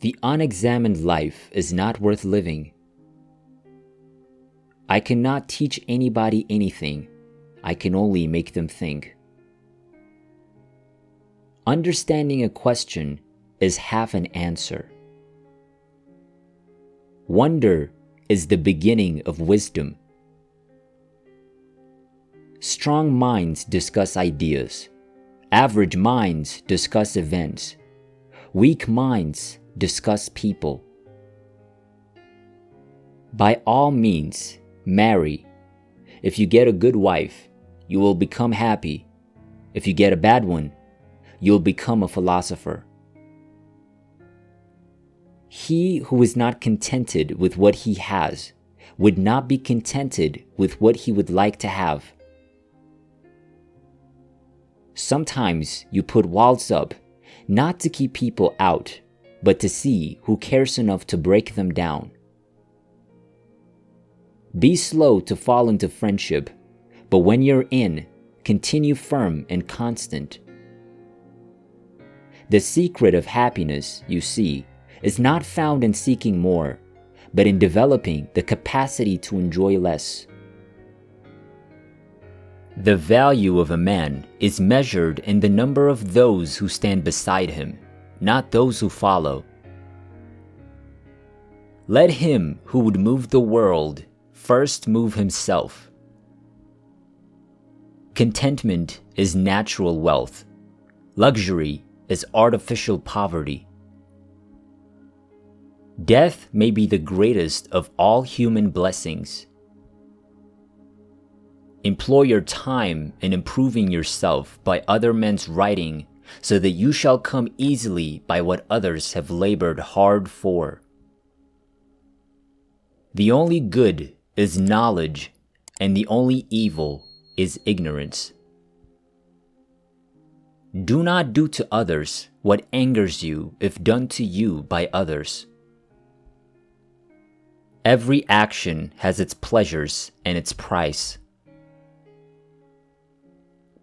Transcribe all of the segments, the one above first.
The unexamined life is not worth living. I cannot teach anybody anything. I can only make them think. Understanding a question is half an answer. Wonder is the beginning of wisdom. Strong minds discuss ideas. Average minds discuss events. Weak minds discuss people. By all means, marry. If you get a good wife, you will become happy. If you get a bad one, you'll become a philosopher. He who is not contented with what he has would not be contented with what he would like to have. Sometimes you put walls up, not to keep people out, but to see who cares enough to break them down. Be slow to fall into friendship, but when you're in, continue firm and constant. The secret of happiness, you see, is not found in seeking more, but in developing the capacity to enjoy less. The value of a man is measured in the number of those who stand beside him, not those who follow. Let him who would move the world first move himself. Contentment is natural wealth. Luxury is artificial poverty. Death may be the greatest of all human blessings. Employ your time in improving yourself by other men's writing, so that you shall come easily by what others have labored hard for. The only good is knowledge, and the only evil is ignorance. Do not do to others what angers you if done to you by others. Every action has its pleasures and its price.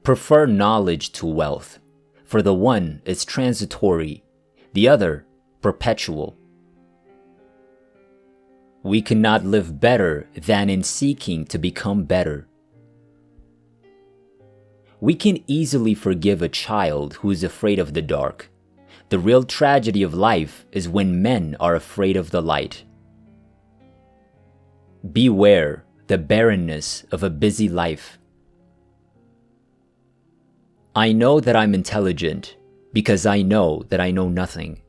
Prefer knowledge to wealth, for the one is transitory, the other perpetual. We cannot live better than in seeking to become better. We can easily forgive a child who is afraid of the dark. The real tragedy of life is when men are afraid of the light. Beware the barrenness of a busy life. I know that I'm intelligent because I know that I know nothing.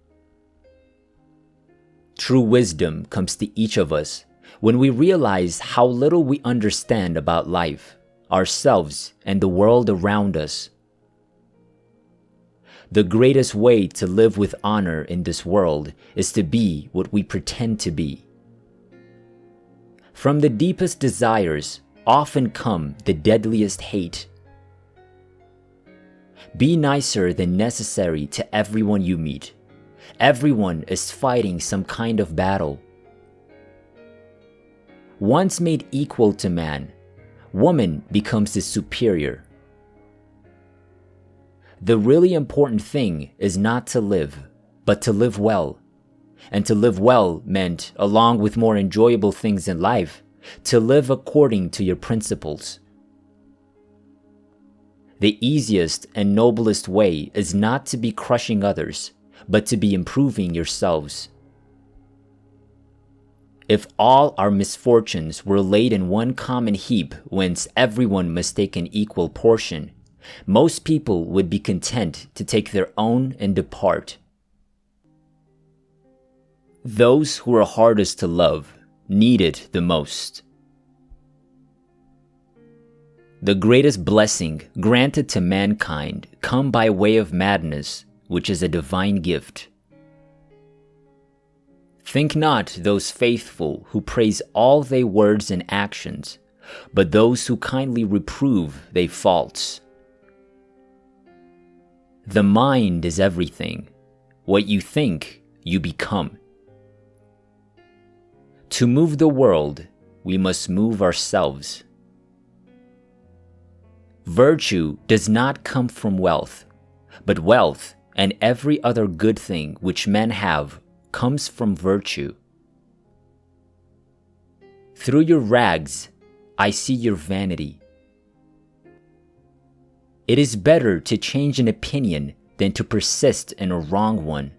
True wisdom comes to each of us when we realize how little we understand about life, ourselves, and the world around us. The greatest way to live with honor in this world is to be what we pretend to be. From the deepest desires often come the deadliest hate. Be nicer than necessary to everyone you meet. Everyone is fighting some kind of battle. Once made equal to man, woman becomes his superior. The really important thing is not to live, but to live well. And to live well meant, along with more enjoyable things in life, to live according to your principles. The easiest and noblest way is not to be crushing others, but to be improving yourselves. If all our misfortunes were laid in one common heap whence everyone must take an equal portion, most people would be content to take their own and depart. Those who are hardest to love need it the most. The greatest blessing granted to mankind come by way of madness, which is a divine gift. Think not those faithful who praise all their words and actions, but those who kindly reprove their faults. The mind is everything. What you think, you become. To move the world, we must move ourselves. Virtue does not come from wealth, but wealth and every other good thing which men have comes from virtue. Through your rags, I see your vanity. It is better to change an opinion than to persist in a wrong one.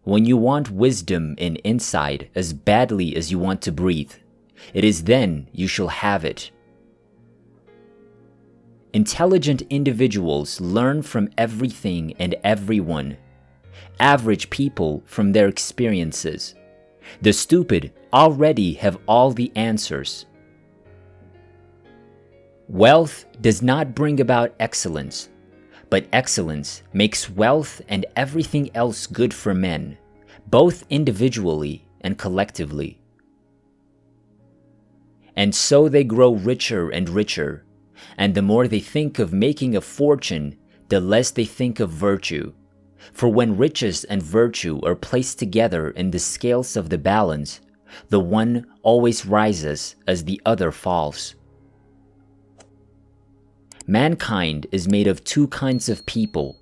When you want wisdom and insight as badly as you want to breathe, it is then you shall have it. Intelligent individuals learn from everything and everyone. Average people from their experiences. The stupid already have all the answers. Wealth does not bring about excellence, but excellence makes wealth and everything else good for men, both individually and collectively. And so they grow richer and richer, and the more they think of making a fortune, the less they think of virtue. For when riches and virtue are placed together in the scales of the balance, the one always rises as the other falls. Mankind is made of two kinds of people: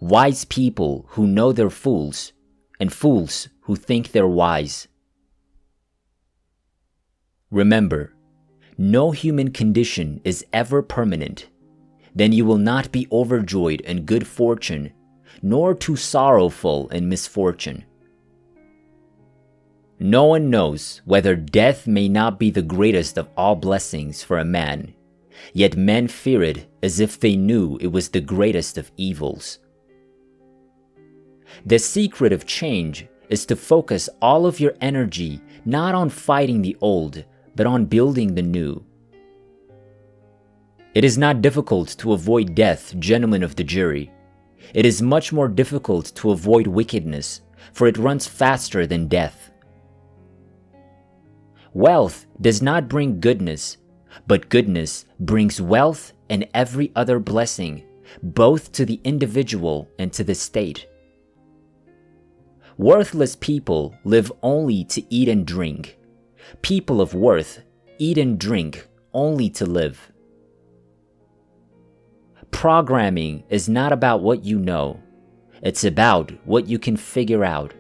wise people who know they're fools, and fools who think they're wise. Remember, no human condition is ever permanent. Then you will not be overjoyed in good fortune, nor too sorrowful in misfortune. No one knows whether death may not be the greatest of all blessings for a man, yet men fear it as if they knew it was the greatest of evils. The secret of change is to focus all of your energy not on fighting the old, but on building the new. It is not difficult to avoid death, gentlemen of the jury. It is much more difficult to avoid wickedness, for it runs faster than death. Wealth does not bring goodness, but goodness brings wealth and every other blessing, both to the individual and to the state. Worthless people live only to eat and drink. People of worth eat and drink only to live. Programming is not about what you know. It's about what you can figure out.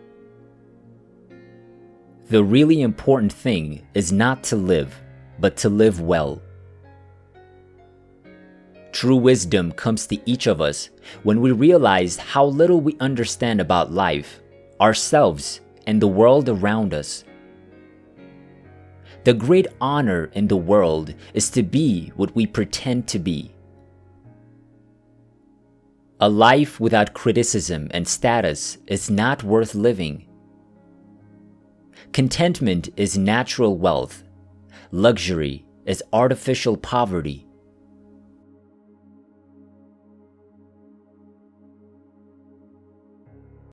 The really important thing is not to live, but to live well. True wisdom comes to each of us when we realize how little we understand about life, ourselves, and the world around us. The great honor in the world is to be what we pretend to be. A life without criticism and status is not worth living. Contentment is natural wealth. Luxury is artificial poverty.